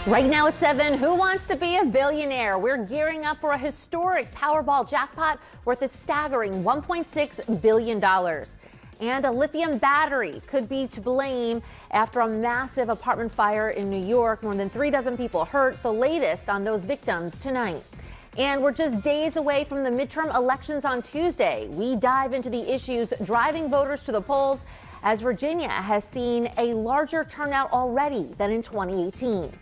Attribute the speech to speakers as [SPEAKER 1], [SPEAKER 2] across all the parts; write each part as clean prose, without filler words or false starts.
[SPEAKER 1] Right now at 7, who wants to be a billionaire? We're gearing up for a historic Powerball jackpot worth a staggering $1.6 billion. And a lithium battery could be to blame after a massive apartment fire in New York. More than 36 people hurt, the latest on those victims tonight. And we're just days away from the midterm elections on Tuesday. We dive into the issues driving voters to the polls as Virginia has seen a larger turnout already than in 2018.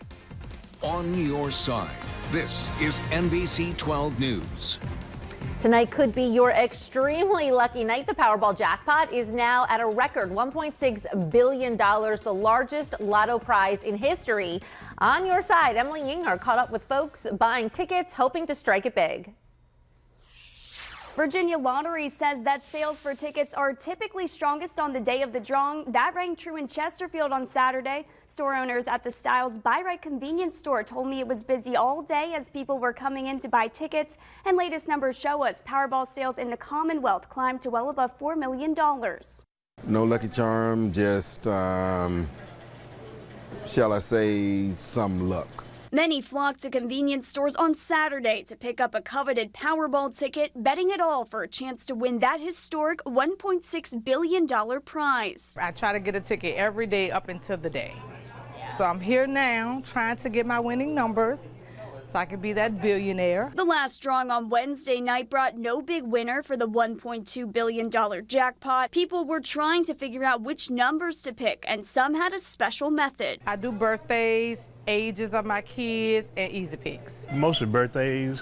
[SPEAKER 2] On your side, this is NBC 12 News.
[SPEAKER 1] Tonight could be your extremely lucky night. The Powerball jackpot is now at a record $1.6 billion, the largest lotto prize in history. On your side, Emily Yinger caught up with folks buying tickets, hoping to strike it big.
[SPEAKER 3] Virginia Lottery says that sales for tickets are typically strongest on the day of the drawing. That rang true in Chesterfield on Saturday. Store owners at the Styles Buy Right convenience store told me it was busy all day as people were coming in to buy tickets. And latest numbers show us Powerball sales in the Commonwealth climbed to well above $4 million.
[SPEAKER 4] No lucky charm, just, shall I say, some luck.
[SPEAKER 3] Many flocked to convenience stores on Saturday to pick up a coveted Powerball ticket, betting it all for a chance to win that historic $1.6 billion prize.
[SPEAKER 5] I try to get a ticket every day up until the day. So I'm here now trying to get my winning numbers so I can be that billionaire.
[SPEAKER 3] The last drawing on Wednesday night brought no big winner for the $1.2 billion jackpot. People were trying to figure out which numbers to pick, and some had a special method.
[SPEAKER 5] I do birthdays, ages of my kids, and easy picks.
[SPEAKER 6] Mostly birthdays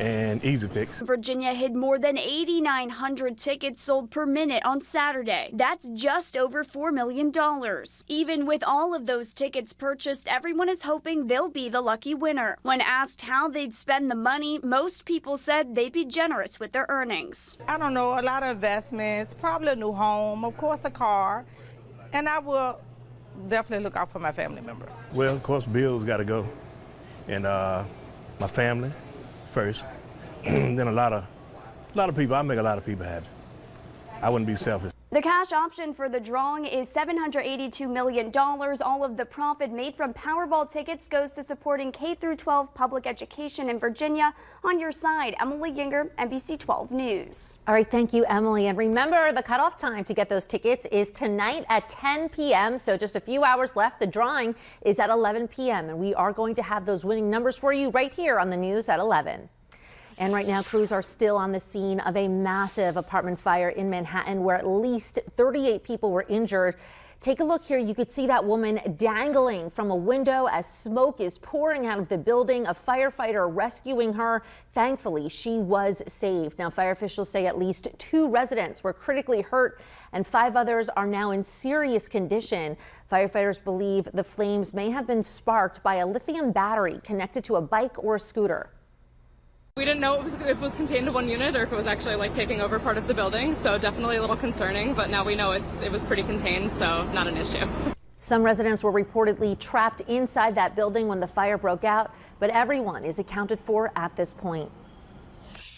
[SPEAKER 6] and easy picks.
[SPEAKER 3] Virginia hid more than 8,900 tickets sold per minute on Saturday. That's just over $4 million. Even with all of those tickets purchased, everyone is hoping they'll be the lucky winner. When asked how they'd spend the money, most people said they'd be generous with their earnings.
[SPEAKER 5] I don't know, a lot of investments, probably a new home, of course a car, and I will definitely look out for my family members.
[SPEAKER 6] Well, of course, bills got to go, and my family first. Then a lot of people. I make a lot of people happy. I wouldn't be selfish.
[SPEAKER 3] The cash option for the drawing is $782 million. All of the profit made from Powerball tickets goes to supporting K-12 public education in Virginia. On your side, Emily Yinger, NBC 12 News.
[SPEAKER 1] All right, thank you, Emily. And remember, the cutoff time to get those tickets is tonight at 10 p.m. So just a few hours left. The drawing is at 11 p.m. And we are going to have those winning numbers for you right here on the news at 11. And right now, crews are still on the scene of a massive apartment fire in Manhattan where at least 38 people were injured. Take a look here. You could see that woman dangling from a window as smoke is pouring out of the building. A firefighter rescuing her. Thankfully, she was saved. Now, fire officials say at least 2 residents were critically hurt and 5 others are now in serious condition. Firefighters believe the flames may have been sparked by a lithium battery connected to a bike or a scooter.
[SPEAKER 7] We didn't know if it was contained to one unit or if it was actually like taking over part of the building, so definitely a little concerning, but now we know it was pretty contained, so not an issue.
[SPEAKER 1] Some residents were reportedly trapped inside that building when the fire broke out, but everyone is accounted for at this point.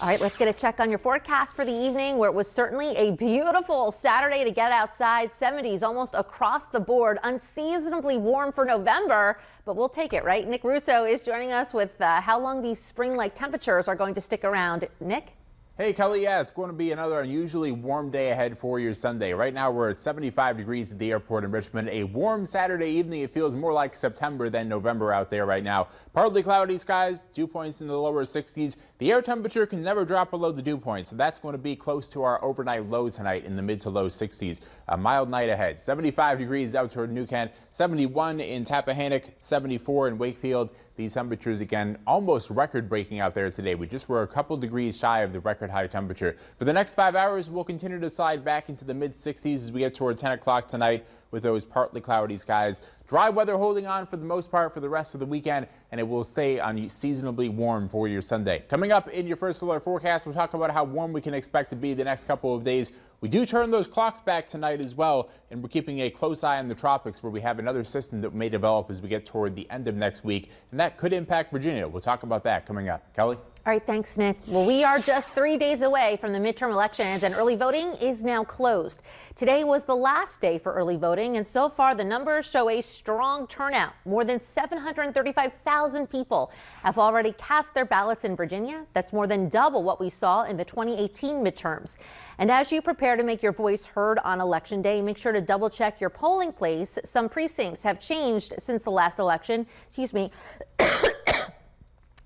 [SPEAKER 1] All right, let's get a check on your forecast for the evening, where it was certainly a beautiful Saturday to get outside. 70s almost across the board, unseasonably warm for November, but we'll take it, right? Nick Russo is joining us with how long these spring-like temperatures are going to stick around. Nick?
[SPEAKER 8] Hey, Kelly, yeah, it's going to be another unusually warm day ahead for your Sunday. Right now, we're at 75 degrees at the airport in Richmond. A warm Saturday evening. It feels more like September than November out there right now. Partly cloudy skies, dew points in the lower 60s. The air temperature can never drop below the dew point, so that's going to be close to our overnight low tonight in the mid to low 60s. A mild night ahead. 75 degrees out toward New Kent, 71 in Tappahannock, 74 in Wakefield. These temperatures, again, almost record-breaking out there today. We just were a couple degrees shy of the record high temperature. For the next 5 hours, we'll continue to slide back into the mid-60s as we get toward 10 o'clock tonight with those partly cloudy skies. Dry weather holding on for the most part for the rest of the weekend, and it will stay unseasonably warm for your Sunday. Coming up in your first alert forecast, we'll talk about how warm we can expect to be the next couple of days. We do turn those clocks back tonight as well, and we're keeping a close eye on the tropics where we have another system that may develop as we get toward the end of next week, and that could impact Virginia. We'll talk about that coming up. Kelly?
[SPEAKER 1] All right, thanks, Nick. Well, we are just 3 days away from the midterm elections, and early voting is now closed. Today was the last day for early voting, and so far the numbers show a strong turnout. More than 735,000 people have already cast their ballots in Virginia. That's more than double what we saw in the 2018 midterms. And as you prepare to make your voice heard on Election Day, make sure to double check your polling place. Some precincts have changed since the last election.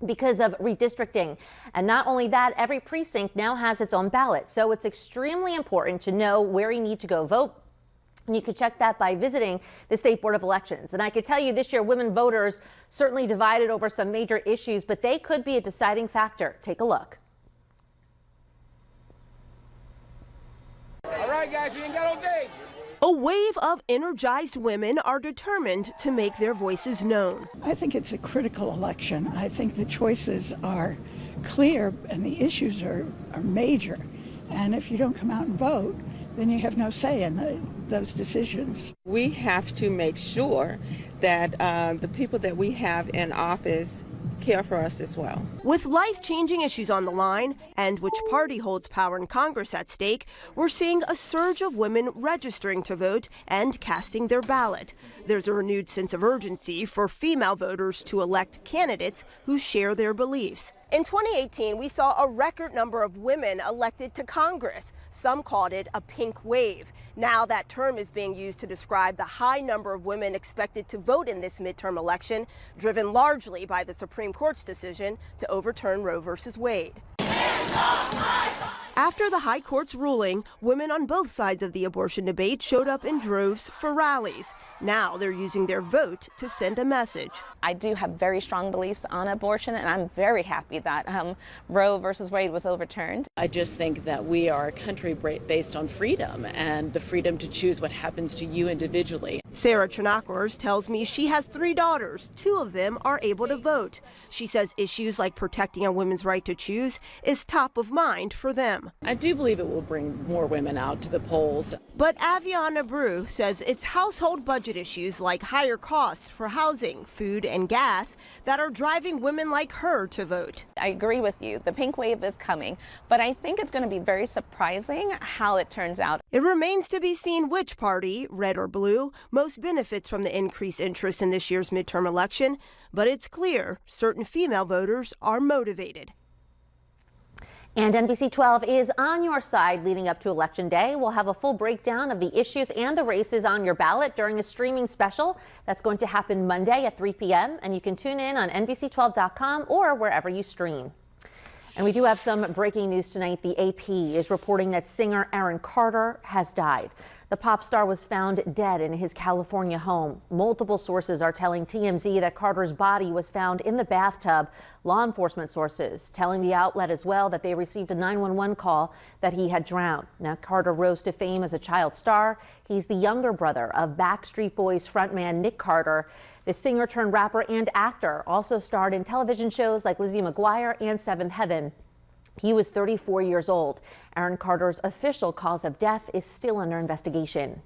[SPEAKER 1] Because of redistricting. And not only that, every precinct now has its own ballot. So it's extremely important to know where you need to go vote. And you can check that by visiting the State Board of Elections. And I can tell you this year, women voters certainly divided over some major issues, but they could be a deciding factor. Take a look.
[SPEAKER 9] All right, guys, you ain't got all day.
[SPEAKER 10] A wave of energized women are determined to make their voices known.
[SPEAKER 11] I think it's a critical election. I think the choices are clear and the issues are major. And if you don't come out and vote, then you have no say in those decisions.
[SPEAKER 12] We have to make sure that the people that we have in office care for us as well.
[SPEAKER 10] With life-changing issues on the line and which party holds power in Congress at stake, we're seeing a surge of women registering to vote and casting their ballot. There's a renewed sense of urgency for female voters to elect candidates who share their beliefs. In 2018, we saw a record number of women elected to Congress. Some called it a pink wave. Now that term is being used to describe the high number of women expected to vote in this midterm election, driven largely by the Supreme Court's decision to overturn Roe v. Wade. After the High Court's ruling, women on both sides of the abortion debate showed up in droves for rallies. Now they're using their vote to send a message.
[SPEAKER 13] I do have very strong beliefs on abortion, and I'm very happy that Roe versus Wade was overturned.
[SPEAKER 14] I just think that we are a country based on freedom and the freedom to choose what happens to you individually.
[SPEAKER 10] Sarah Chinakwers tells me she has 3 daughters. 2 of them are able to vote. She says issues like protecting a woman's right to choose is top of mind for them.
[SPEAKER 14] I do believe it will bring more women out to the polls.
[SPEAKER 10] But Aviana Brew says it's household budget issues like higher costs for housing, food, and gas that are driving women like her to vote.
[SPEAKER 13] I agree with you. The pink wave is coming, but I think it's going to be very surprising how it turns out.
[SPEAKER 10] It remains to be seen which party, red or blue, most benefits from the increased interest in this year's midterm election, but it's clear certain female voters are motivated.
[SPEAKER 1] And NBC 12 is on your side leading up to Election Day. We'll have a full breakdown of the issues and the races on your ballot during a streaming special that's going to happen Monday at 3 p.m. And you can tune in on NBC12.com or wherever you stream. And we do have some breaking news tonight. The AP is reporting that singer Aaron Carter has died. The pop star was found dead in his California home. Multiple sources are telling TMZ that Carter's body was found in the bathtub. Law enforcement sources telling the outlet as well that they received a 911 call that he had drowned. Now, Carter rose to fame as a child star. He's the younger brother of Backstreet Boys frontman Nick Carter. The singer turned rapper and actor also starred in television shows like Lizzie McGuire and Seventh Heaven. He was 34 years old. Aaron Carter's official cause of death is still under investigation.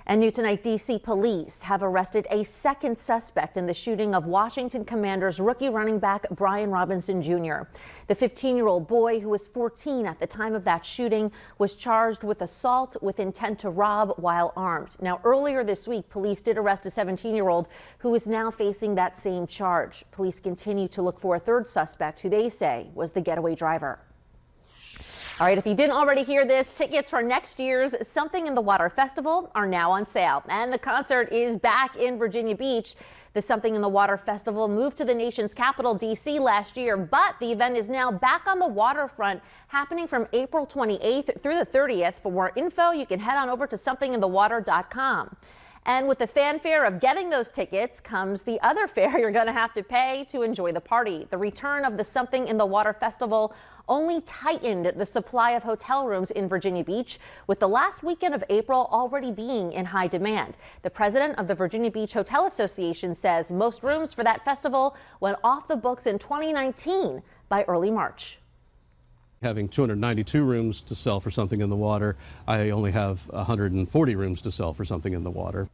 [SPEAKER 1] And new tonight, D.C. police have arrested a second suspect in the shooting of Washington Commanders rookie running back Brian Robinson Jr. The 15-year-old boy, who was 14 at the time of that shooting, was charged with assault with intent to rob while armed. Now, earlier this week, police did arrest a 17-year-old who is now facing that same charge. Police continue to look for a third suspect who they say was the getaway driver. All right, if you didn't already hear this, tickets for next year's Something in the Water Festival are now on sale. And the concert is back in Virginia Beach. The Something in the Water Festival moved to the nation's capital, D.C. last year, but the event is now back on the waterfront, happening from April 28th through the 30th. For more info, you can head on over to somethinginthewater.com. And with the fanfare of getting those tickets comes the other fare you're going to have to pay to enjoy the party. The return of the Something in the Water Festival only tightened the supply of hotel rooms in Virginia Beach, with the last weekend of April already being in high demand. The president of the Virginia Beach Hotel Association says most rooms for that festival went off the books in 2019 by early March.
[SPEAKER 15] Having 292 rooms to sell for Something in the Water, I only have 140 rooms to sell for Something in the Water.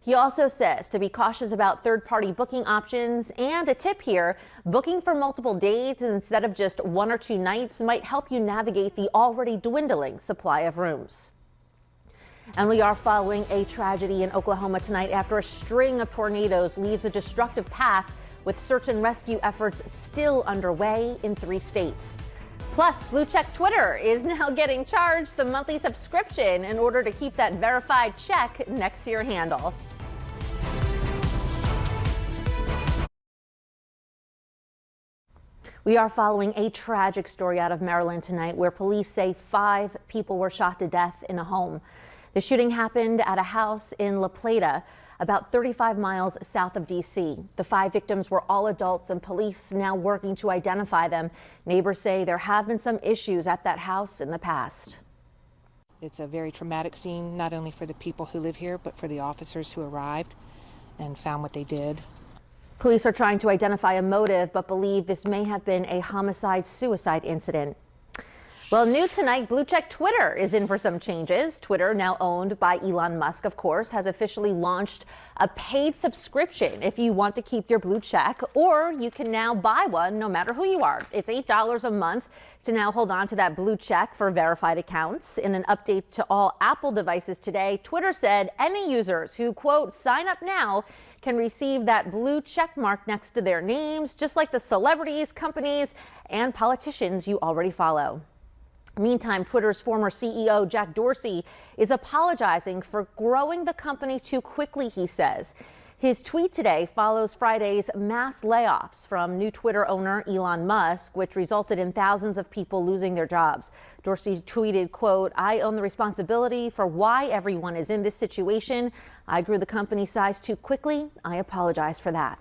[SPEAKER 1] He also says to be cautious about third-party booking options, and a tip here, booking for multiple days instead of just 1 or 2 nights might help you navigate the already dwindling supply of rooms. And we are following a tragedy in Oklahoma tonight after a string of tornadoes leaves a destructive path, with search and rescue efforts still underway in 3 states. Plus, Blue Check Twitter is now getting charged the monthly subscription in order to keep that verified check next to your handle. We are following a tragic story out of Maryland tonight where police say 5 people were shot to death in a home. The shooting happened at a house in La Plata, about 35 miles south of D.C. The 5 victims were all adults, and police now working to identify them. Neighbors say there have been some issues at that house in the past.
[SPEAKER 9] It's a very traumatic scene, not only for the people who live here, but for the officers who arrived and found what they did.
[SPEAKER 1] Police are trying to identify a motive, but believe this may have been a homicide-suicide incident. Well, new tonight, Blue Check Twitter is in for some changes. Twitter, now owned by Elon Musk, of course, has officially launched a paid subscription if you want to keep your blue check, or you can now buy one no matter who you are. It's $8 a month to now hold on to that blue check for verified accounts. In an update to all Apple devices today, Twitter said any users who, quote, sign up now can receive that blue check mark next to their names, just like the celebrities, companies, and politicians you already follow. Meantime, Twitter's former CEO, Jack Dorsey, is apologizing for growing the company too quickly, he says. His tweet today follows Friday's mass layoffs from new Twitter owner Elon Musk, which resulted in thousands of people losing their jobs. Dorsey tweeted, quote, I own the responsibility for why everyone is in this situation. I grew the company size too quickly. I apologize for that.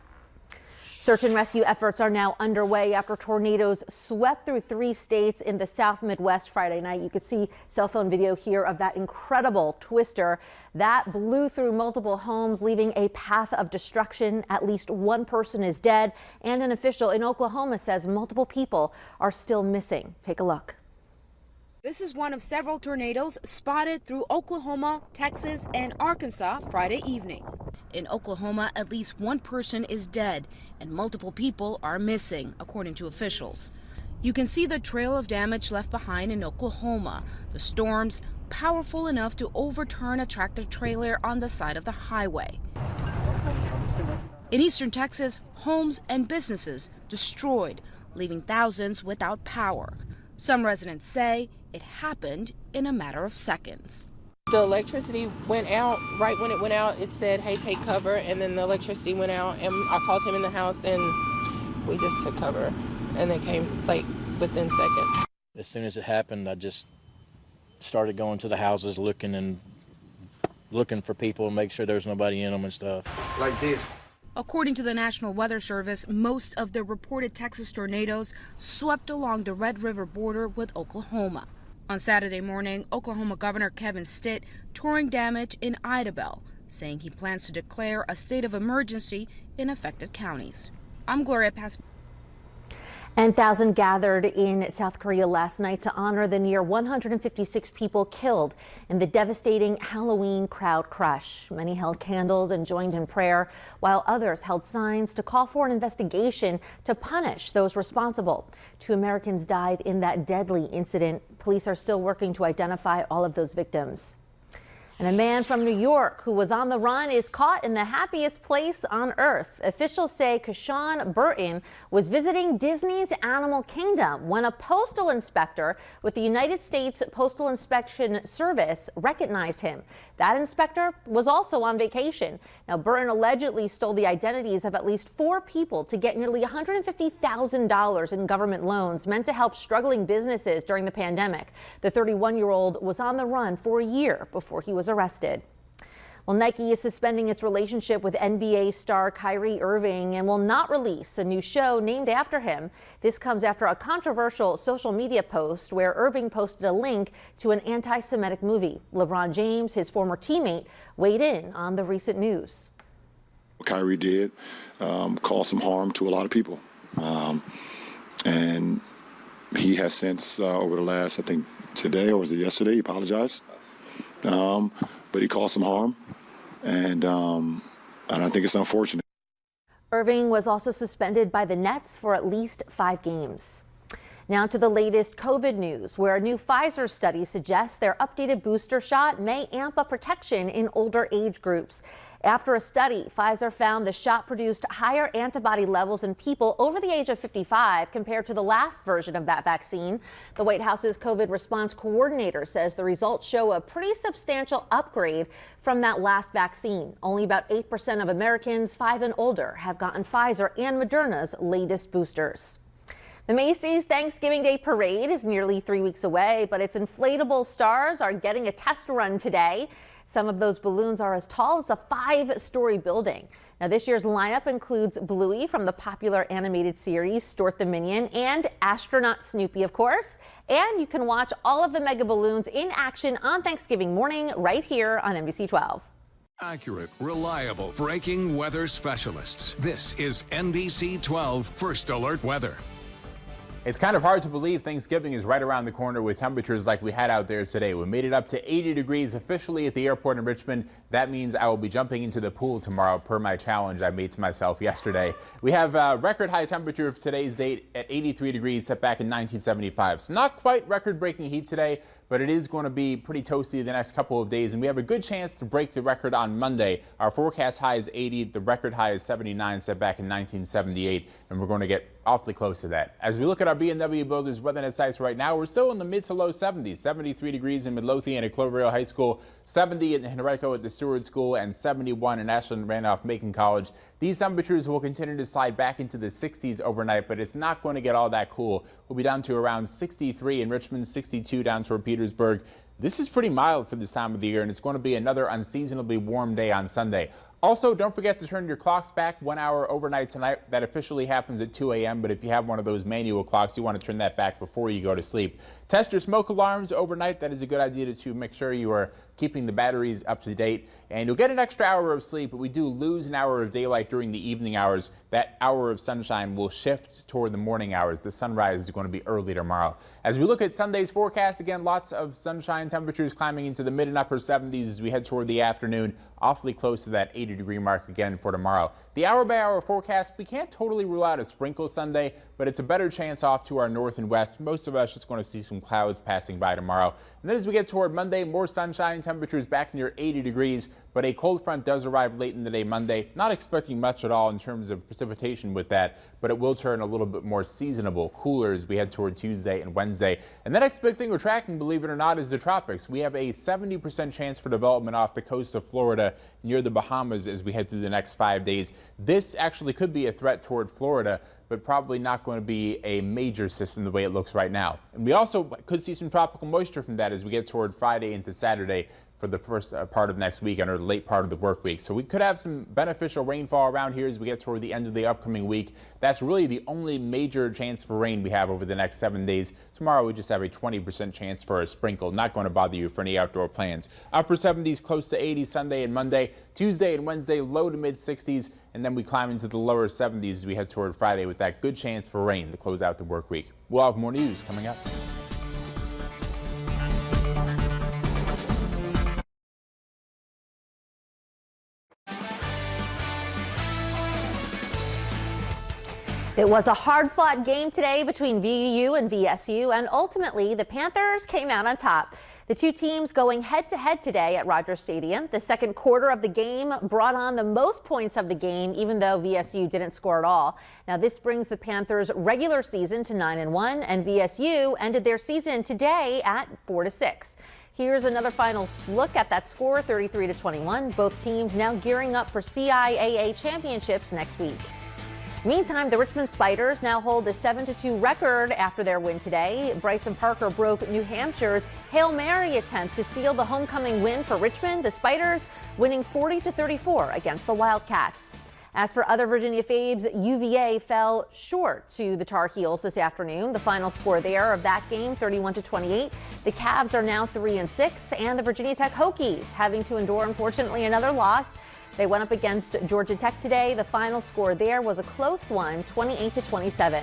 [SPEAKER 1] Search and rescue efforts are now underway after tornadoes swept through 3 states in the South Midwest Friday night. You could see cell phone video here of that incredible twister that blew through multiple homes, leaving a path of destruction. At least 1 person is dead, and an official in Oklahoma says multiple people are still missing. Take a look.
[SPEAKER 16] This is one of several tornadoes spotted through Oklahoma, Texas, and Arkansas Friday evening. In Oklahoma, at least 1 person is dead and multiple people are missing, according to officials. You can see the trail of damage left behind in Oklahoma. The storms powerful enough to overturn a tractor trailer on the side of the highway. In eastern Texas, homes and businesses destroyed, leaving thousands without power. Some residents say it happened in a matter of seconds.
[SPEAKER 12] The electricity went out. Right when it went out, it said, hey, take cover. And then the electricity went out, and I called him in the house, and we just took cover. And they came, like, within seconds.
[SPEAKER 17] As soon as it happened, I just started going to the houses looking for people and make sure there's nobody in them and stuff.
[SPEAKER 4] Like this.
[SPEAKER 16] According to the National Weather Service, most of the reported Texas tornadoes swept along the Red River border with Oklahoma. On Saturday morning, Oklahoma Governor Kevin Stitt touring damage in Idabel, saying he plans to declare a state of emergency in affected counties. I'm Gloria Pazmino.
[SPEAKER 1] And thousands gathered in South Korea last night to honor the near 156 people killed in the devastating Halloween crowd crush. Many held candles and joined in prayer, while others held signs to call for an investigation to punish those responsible. 2 Americans died in that deadly incident. Police are still working to identify all of those victims. And a man from New York who was on the run is caught in the happiest place on earth. Officials say Keshawn Burton was visiting Disney's Animal Kingdom when a postal inspector with the United States Postal Inspection Service recognized him. That inspector was also on vacation. Now, Burton allegedly stole the identities of at least 4 people to get nearly $150,000 in government loans meant to help struggling businesses during the pandemic. The 31-year-old was on the run for a year before he was arrested. Well, Nike is suspending its relationship with NBA star Kyrie Irving and will not release a new show named after him. This comes after a controversial social media post where Irving posted a link to an anti-Semitic movie. LeBron James, his former teammate, weighed in on the recent news.
[SPEAKER 18] What Kyrie did caused some harm to a lot of people. And he has since, over the last, I think today or was it yesterday, he apologized. But he caused some harm. and I think it's unfortunate.
[SPEAKER 1] Irving was also suspended by the Nets for at least 5 games. Now to the latest COVID news, where a new Pfizer study suggests their updated booster shot may amp up protection in older age groups. After a study, Pfizer found the shot produced higher antibody levels in people over the age of 55 compared to the last version of that vaccine. The White House's COVID response coordinator says the results show a pretty substantial upgrade from that last vaccine. Only about 8% of Americans 5 and older have gotten Pfizer and Moderna's latest boosters. The Macy's Thanksgiving Day Parade is nearly 3 weeks away, but its inflatable stars are getting a test run today. Some of those balloons are as tall as a 5-story building. Now, this year's lineup includes Bluey from the popular animated series Stuart the Minion and astronaut Snoopy, of course. And you can watch all of the mega balloons in action on Thanksgiving morning right here on NBC 12.
[SPEAKER 2] Accurate, reliable, breaking weather specialists. This is NBC 12 First Alert Weather.
[SPEAKER 8] It's kind of hard to believe Thanksgiving is right around the corner with temperatures like we had out there today. We made it up to 80 degrees officially at the airport in Richmond. That means I will be jumping into the pool tomorrow per my challenge I made to myself yesterday. We have a record high temperature of today's date at 83 degrees set back in 1975. So not quite record-breaking heat today, but it is going to be pretty toasty the next couple of days, and we have a good chance to break the record on Monday. Our forecast high is 80, the record high is 79 set back in 1978, and we're going to get awfully close to that. As we look at our B&W Builders weathernet sites right now, we're still in the mid to low 70s, 73 degrees in Midlothian at Cloverdale High School, 70 in Henrico at the Stewart School, and 71 in Ashland Randolph-Macon College. These temperatures will continue to slide back into the 60s overnight, but it's not going to get all that cool. We'll be down to around 63 in Richmond, 62 down toward Petersburg. This is pretty mild for this time of the year, and it's going to be another unseasonably warm day on Sunday. Also, don't forget to turn your clocks back 1 hour overnight tonight. That officially happens at 2 a.m., but if you have one of those manual clocks, you want to turn that back before you go to sleep. Test your smoke alarms overnight. That is a good idea to make sure you are keeping the batteries up to date. And you'll get an extra hour of sleep, but we do lose an hour of daylight during the evening hours. That hour of sunshine will shift toward the morning hours. The sunrise is going to be early tomorrow. As we look at Sunday's forecast, again, lots of sunshine, temperatures climbing into the mid and upper 70s as we head toward the afternoon, awfully close to that 80-degree mark again for tomorrow. The hour-by-hour forecast, we can't totally rule out a sprinkle Sunday, but it's a better chance off to our north and west. Most of us just going to see some clouds passing by tomorrow. And then as we get toward Monday, more sunshine, temperatures back near 80 degrees, but a cold front does arrive late in the day Monday. Not expecting much at all in terms of precipitation with that, but it will turn a little bit more seasonable, cooler as we head toward Tuesday and Wednesday. And the next big thing we're tracking, believe it or not, is the tropics. We have a 70% chance for development off the coast of Florida near the Bahamas as we head through the next 5 days. This actually could be a threat toward Florida, but probably not going to be a major system the way it looks right now. And we also could see some tropical moisture from that as we get toward Friday into Saturday for the first part of next weekend or the late part of the work week. So we could have some beneficial rainfall around here as we get toward the end of the upcoming week. That's really the only major chance for rain we have over the next 7 days. Tomorrow we just have a 20% chance for a sprinkle. Not going to bother you for any outdoor plans. Upper 70s, close to 80 Sunday and Monday. Tuesday and Wednesday, low to mid 60s. And then we climb into the lower 70s as we head toward Friday with that good chance for rain to close out the work week. We'll have more news coming up.
[SPEAKER 1] It was a hard-fought game today between VUU and VSU, and ultimately the Panthers came out on top. The two teams going head-to-head today at Rogers Stadium. The second quarter of the game brought on the most points of the game, even though VSU didn't score at all. Now this brings the Panthers' regular season to 9-1, and VSU ended their season today at 4-6. Here's another final look at that score, 33-21. Both teams now gearing up for CIAA championships next week. Meantime, the Richmond Spiders now hold a 7-2 record after their win today. Bryson Parker broke New Hampshire's Hail Mary attempt to seal the homecoming win for Richmond. The Spiders winning 40-34 against the Wildcats. As for other Virginia Fabes, UVA fell short to the Tar Heels this afternoon. The final score there of that game, 31-28. The Cavs are now 3-6, and the Virginia Tech Hokies having to endure, unfortunately, another loss. They went up against Georgia Tech today. The final score there was a close one, 28-27.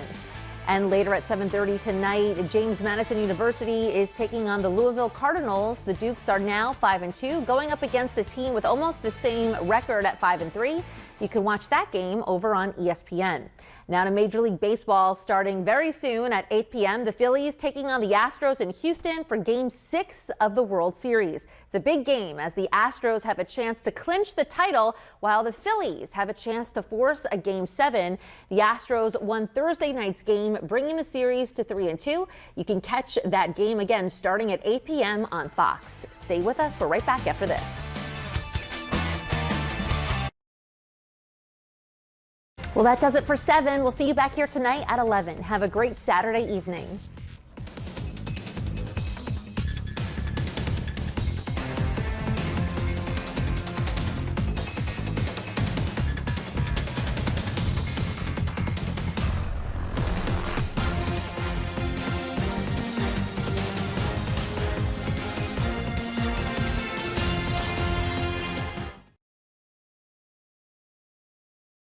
[SPEAKER 1] And later at 7:30 tonight, James Madison University is taking on the Louisville Cardinals. The Dukes are now 5-2, going up against a team with almost the same record at 5-3. You can watch that game over on ESPN. Now to Major League Baseball, starting very soon at 8 p.m., the Phillies taking on the Astros in Houston for Game 6 of the World Series. It's a big game as the Astros have a chance to clinch the title while the Phillies have a chance to force a Game 7. The Astros won Thursday night's game, bringing the series to 3-2. You can catch that game again starting at 8 p.m. on Fox. Stay with us. We're right back after this. Well, that does it for 7. We'll see you back here tonight at 11. Have a great Saturday evening.